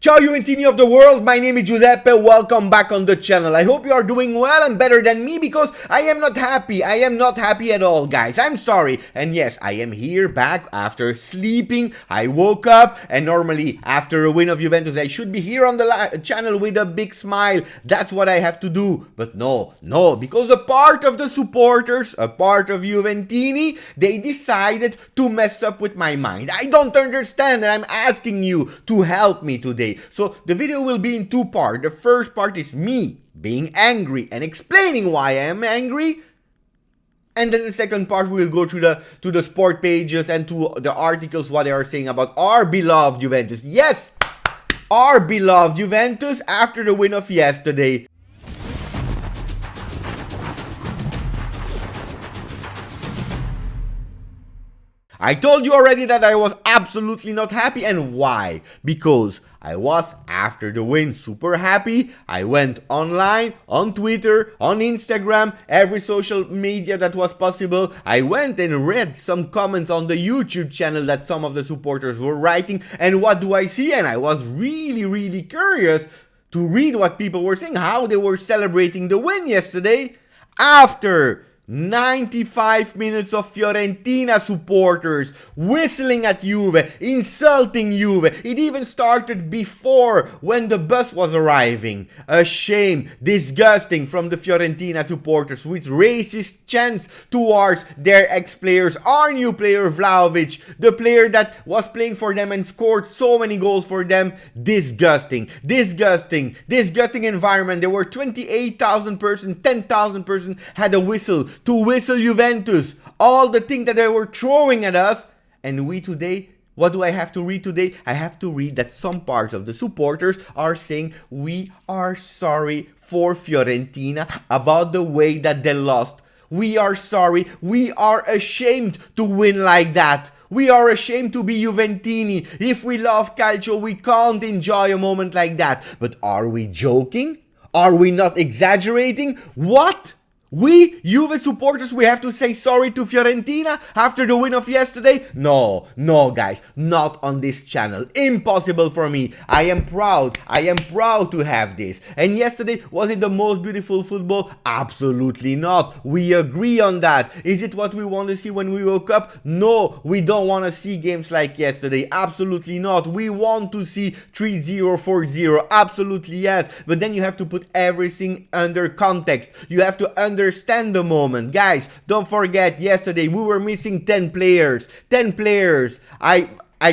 Ciao Juventini of the world, my name is Giuseppe, welcome back on the channel. I hope you are doing well and better than me because I am not happy. I am not happy at all, guys. I'm sorry. And yes, I am here back after sleeping. I woke up and normally after a win of Juventus, I should be here on the channel with a big smile. That's what I have to do. But no, because a part of the supporters, a part of Juventini, they decided to mess up with my mind. I don't understand and I'm asking you to help me today. So the video will be in two parts. The first part is me being angry and explaining why I am angry. And then the second part we will go to the sport pages and to the articles what they are saying about our beloved Juventus. Yes, our beloved Juventus after the win of yesterday. I told you already that I was absolutely not happy, and why? Because I was, after the win, super happy. I went online, on Twitter, on Instagram, every social media that was possible. I went and read some comments on the YouTube channel that some of the supporters were writing, and what do I see? And I was really curious to read what people were saying, how they were celebrating the win yesterday after 95 minutes of Fiorentina supporters whistling at Juve, insulting Juve. It even started before when the bus was arriving. A shame, disgusting from the Fiorentina supporters with racist chants towards their ex-players. Our new player Vlahovic, the player that was playing for them and scored so many goals for them. Disgusting environment. There were 28,000 persons, 10,000 persons had a whistle to whistle Juventus, all the things that they were throwing at us. And we today, what do I have to read today? I have to read that some parts of the supporters are saying we are sorry for Fiorentina about the way that they lost. We are sorry, we are ashamed to win like that. We are ashamed to be Juventini. If we love calcio, we can't enjoy a moment like that. But are we joking? Are we not exaggerating? What? We, Juve supporters, we have to say sorry to Fiorentina after the win of yesterday? No, guys, not on this channel. Impossible for me. I am proud to have this. And yesterday, was it the most beautiful football? Absolutely not. We agree on that. Is it what we want to see when we woke up? No, we don't want to see games like yesterday. Absolutely not. We want to see 3-0, 4-0. Absolutely yes. But then you have to put everything under context. You have to understand the moment. Guys, don't forget yesterday we were missing 10 players. 10 players. I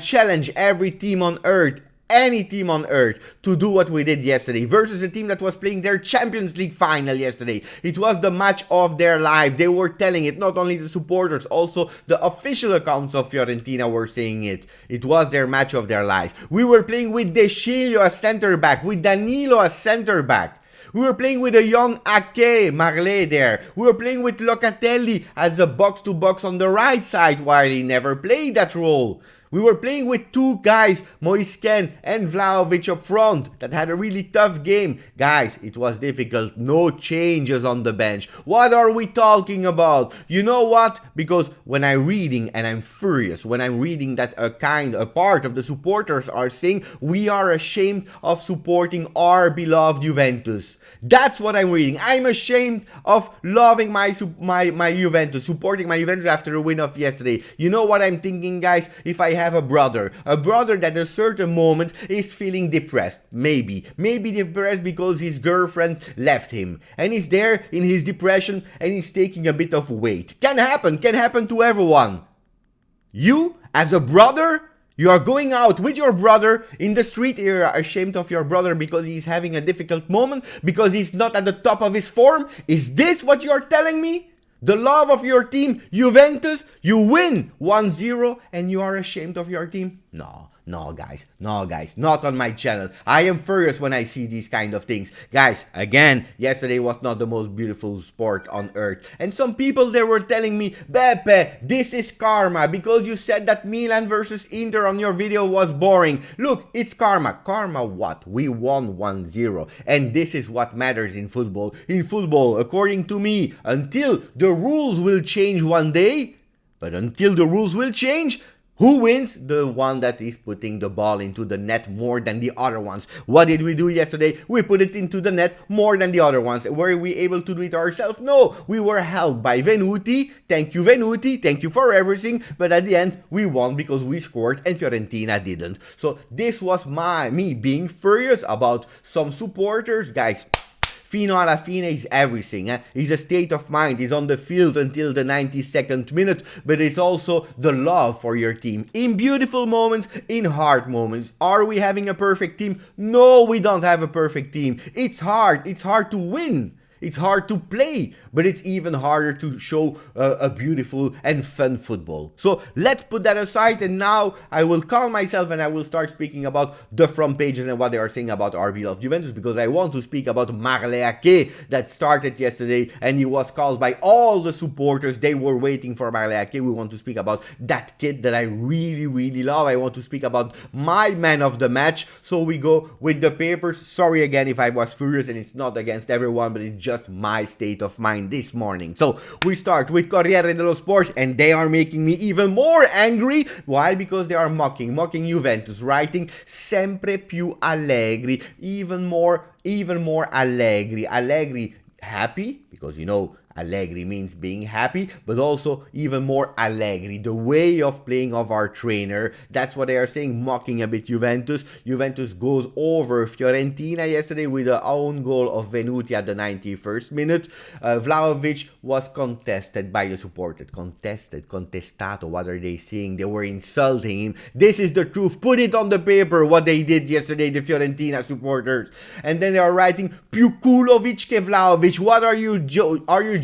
challenge every team on earth, any team on earth, to do what we did yesterday versus a team that was playing their Champions League final yesterday. It was the match of their life. They were telling it, not only the supporters, also the official accounts of Fiorentina were saying it. It was their match of their life. We were playing with De Sciglio as center back, with Danilo as center back. We were playing with a young Aké, Marley there. We were playing with Locatelli as a box-to-box on the right side while he never played that role. We were playing with two guys, Moisken and Vlahovic up front, that had a really tough game. Guys, it was difficult. No changes on the bench. What are we talking about? You know what? Because when I'm reading, and I'm furious, when I'm reading that a part of the supporters are saying we are ashamed of supporting our beloved Juventus. That's what I'm reading. I'm ashamed of loving my Juventus, supporting my Juventus after the win of yesterday. You know what I'm thinking, guys? If I have a brother that at a certain moment is feeling depressed, maybe depressed because his girlfriend left him, and he's there in his depression and he's taking a bit of weight. Can happen to everyone. You, as a brother, you are going out with your brother in the street, you're ashamed of your brother because he's having a difficult moment, because he's not at the top of his form. Is this what you're telling me? The love of your team, Juventus, you win 1-0 and you are ashamed of your team? No guys, not on my channel. I am furious when I see these kind of things. Guys, again, yesterday was not the most beautiful sport on earth. And some people they were telling me, Beppe, this is karma because you said that Milan versus Inter on your video was boring. Look, it's karma. Karma what? We won 1-0. And this is what matters in football. In football, according to me, until the rules will change one day, but until the rules will change, Who wins? The one that is putting the ball into the net more than the other ones. What did we do yesterday? We put it into the net more than the other ones. Were we able to do it ourselves? No. We were helped by Venuti. Thank you, Venuti. Thank you for everything. But at the end, we won because we scored and Fiorentina didn't. So this was me being furious about some supporters. Guys, fino alla fine is everything. It's a state of mind. It's on the field until the 92nd minute, but it's also the love for your team. In beautiful moments, in hard moments. Are we having a perfect team? No, we don't have a perfect team. It's hard. It's hard to win. It's hard to play, but it's even harder to show a beautiful and fun football. So let's put that aside, and now I will calm myself and I will start speaking about the front pages and what they are saying about our beloved Juventus, because I want to speak about Marley Aké that started yesterday and he was called by all the supporters. They were waiting for Marley Aké. We want to speak about that kid that I really love. I want to speak about my man of the match. So we go with the papers. Sorry again if I was furious, and it's not against everyone, but it's just my state of mind this morning. So we start with Corriere dello Sport, and they are making me even more angry. Why? Because they are mocking Juventus, writing sempre più allegri, even more allegri. Allegri happy, because you know Allegri means being happy, but also even more Allegri, the way of playing of our trainer. That's what they are saying, mocking a bit Juventus. Juventus goes over Fiorentina yesterday with an own goal of Venuti at the 91st minute. Vlahovic was contested by the supporters. Contestato, what are they saying? They were insulting him. This is the truth. Put it on the paper, what they did yesterday, the Fiorentina supporters. And then they are writing, più Kulovic che Vlahovic. What are you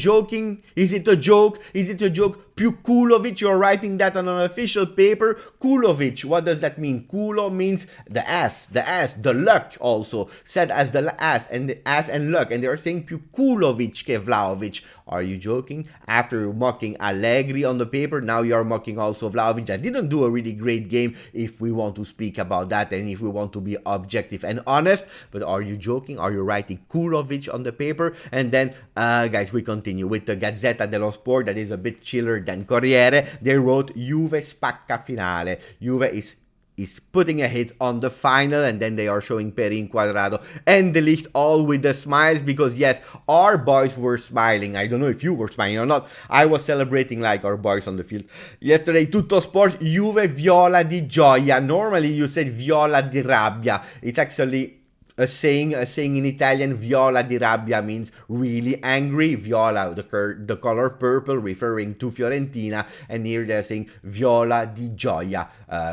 joking? Is it a joke? Is it a joke? Più Kulovic, you're writing that on an official paper. Kulovic, what does that mean? Kulo means the ass, the luck also, said as the ass and luck. And they're saying più Kulovic che Vlahovic. Are you joking? After mocking Allegri on the paper, now you're mocking also Vlahovic. That didn't do a really great game if we want to speak about that and if we want to be objective and honest. But are you joking? Are you writing Kulovic on the paper? And then, guys, we continue with the Gazzetta dello Sport, that is a bit chiller than Corriere. They wrote Juve spacca finale. Juve is putting a hit on the final, and then they are showing Perin, Quadrado and De Ligt all with the smiles, because yes, our boys were smiling. I don't know if you were smiling or not. I was celebrating like our boys on the field. Yesterday, Tutto Sport, Juve viola di gioia. Normally you said viola di rabbia. It's actually a saying in Italian. Viola di rabbia means really angry. Viola, the color purple, referring to Fiorentina, and here they're saying viola di gioia.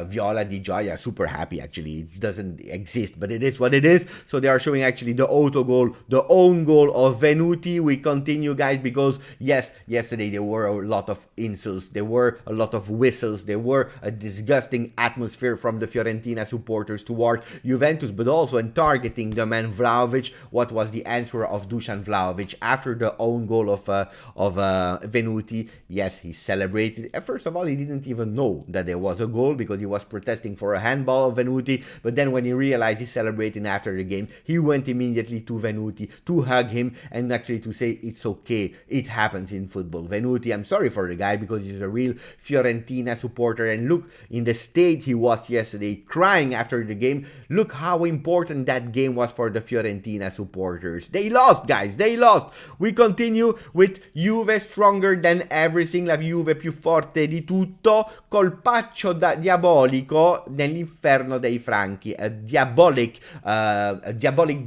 Viola di gioia, super happy. Actually, it doesn't exist, but it is what it is. So they are showing actually the autogol, the own goal of Venuti. We continue, guys, because yes, yesterday there were a lot of insults, there were a lot of whistles, there were a disgusting atmosphere from the Fiorentina supporters toward Juventus, but also in target the man Vlahovic. What was the answer of Dusan Vlahovic after the own goal of Venuti? Yes, he celebrated. First of all, he didn't even know that there was a goal because he was protesting for a handball of Venuti. But then when he realized he's celebrating after the game, he went immediately to Venuti to hug him and actually to say it's okay, it happens in football. Venuti, I'm sorry for the guy because he's a real Fiorentina supporter, and look in the state he was yesterday, crying after the game. Look how important that game was for the Fiorentina supporters. They lost, guys, they lost. We continue with Juve stronger than everything, la Juve più forte di tutto, colpaccio diabolico nell'inferno dei Franchi. A diabolic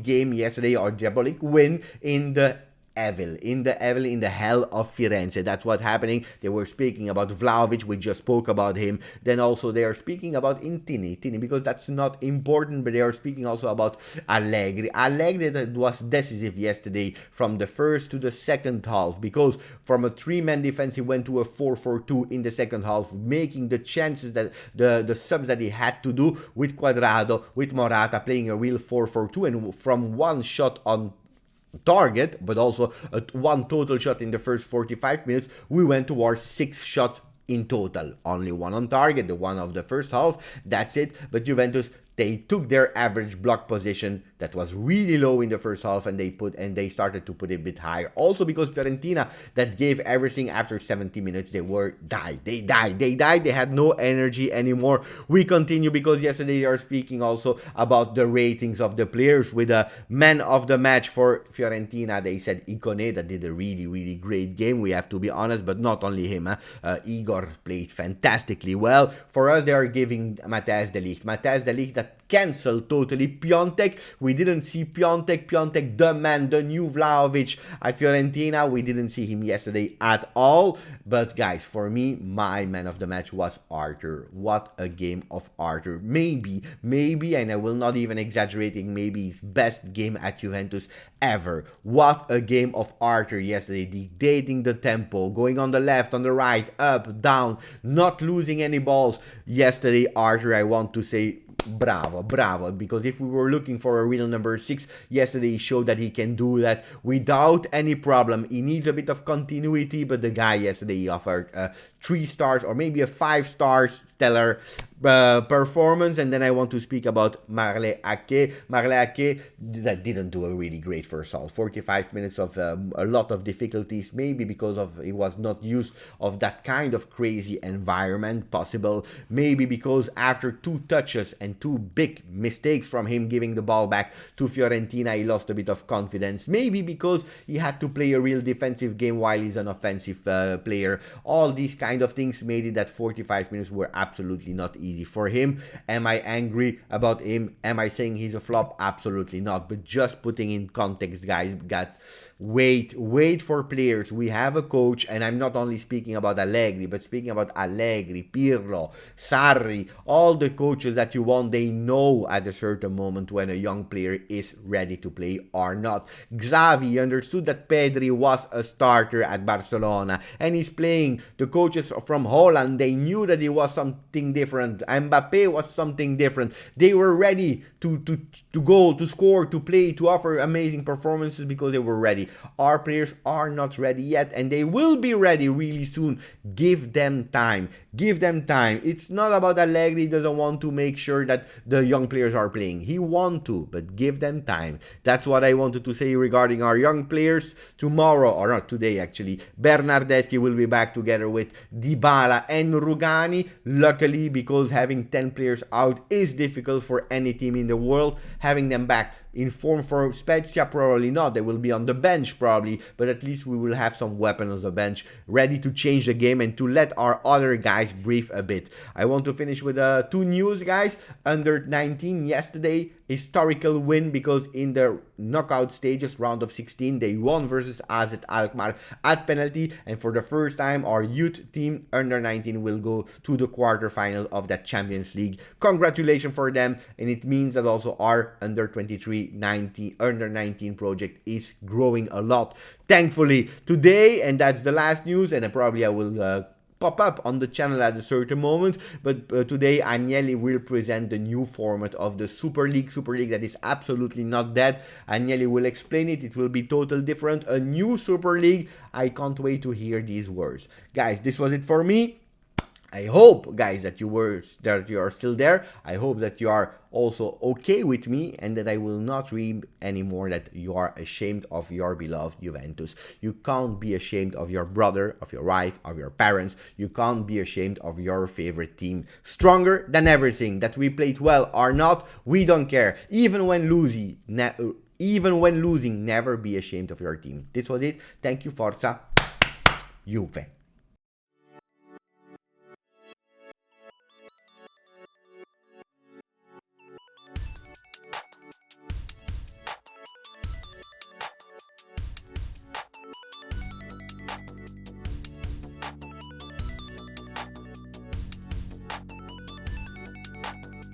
game yesterday, or diabolic win in the in the hell of Firenze. That's what's happening. They were speaking about Vlahovic, we just spoke about him. Then also they are speaking about Intini, because that's not important, but they are speaking also about Allegri. Allegri that was decisive yesterday from the first to the second half, because from a three-man defense he went to a 4-4-2 in the second half, making the chances that the subs that he had to do with Quadrado, with Morata, playing a real 4-4-2, and from one shot on target, but also one total shot in the first 45 minutes, we went towards 6 shots in total. Only one on target, the one of the first half, that's it. But Juventus They took their average block position that was really low in the first half, and they started to put it a bit higher. Also because Fiorentina, that gave everything after 70 minutes, they died. They had no energy anymore. We continue because yesterday they are speaking also about the ratings of the players with a man of the match for Fiorentina. They said Ikone, that did a really great game. We have to be honest, but not only him. Igor played fantastically well. For us, they are giving Matthijs de Ligt that cancelled totally Piontek. We didn't see Piontek, the man, the new Vlahovic at Fiorentina. We didn't see him yesterday at all. But guys, for me, my man of the match was Arthur. What a game of Arthur. Maybe, and I will not even exaggerating, maybe his best game at Juventus ever. What a game of Arthur yesterday, dictating the tempo, going on the left, on the right, up, down, not losing any balls. Yesterday, Arthur, I want to say bravo, because if we were looking for a real number 6, yesterday he showed that he can do that without any problem. He needs a bit of continuity, but the guy yesterday, he offered 3 stars or maybe a 5 stars stellar performance. And then I want to speak about Marley Aké. That didn't do a really great first half. 45 minutes of a lot of difficulties, maybe because of he was not used of that kind of crazy environment possible. Maybe because after 2 touches and 2 big mistakes from him giving the ball back to Fiorentina, he lost a bit of confidence. Maybe because he had to play a real defensive game while he's an offensive player. All these kind of things made it that 45 minutes were absolutely not easy for him. Am I angry about him? Am I saying he's a flop? Absolutely not. But just putting in context, guys, wait for players. We have a coach, and I'm not only speaking about Allegri, but speaking about Allegri, Pirlo, Sarri, all the coaches that you want. They know at a certain moment when a young player is ready to play or not. Xavi understood that Pedri was a starter at Barcelona, and he's playing. The coaches from Holland, they knew that he was something different. Mbappe was something different. They were ready to go, to score, to play, to offer amazing performances because they were ready. Our players are not ready yet, and they will be ready really soon. Give them time. It's not about Allegri doesn't want to make sure that the young players are playing. He wants to, but give them time. That's what I wanted to say regarding our young players. Tomorrow, or not today actually, Bernardeschi will be back together with Dybala and Rugani. Luckily, because having 10 players out is difficult for any team in the world. Having them back in form for Spezia, probably not. They will be on the bench probably, but at least we will have some weapons on the bench ready to change the game and to let our other guys breathe a bit. I want to finish with 2 news, guys. Under 19 yesterday, historical win because in the knockout stages, round of 16, they won versus AZ Alkmaar at penalty, and for the first time our youth team under 19 will go to the quarterfinal of that Champions League. Congratulations for them, and it means that also our under 23 under 19 project is growing a lot, thankfully, today. And that's the last news, and probably I will pop up on the channel at a certain moment. But today Agnelli will present the new format of the Super League that is absolutely not dead. Agnelli will explain it. It will be totally different, a new Super League. I can't wait to hear these words. Guys, this was it for me. I hope, guys, that you are still there. I hope that you are also okay with me, and that I will not read anymore that you are ashamed of your beloved Juventus. You can't be ashamed of your brother, of your wife, of your parents. You can't be ashamed of your favorite team. Stronger than everything. That we played well or not, we don't care. Even when losing, never be ashamed of your team. This was it. Thank you, Forza Juve.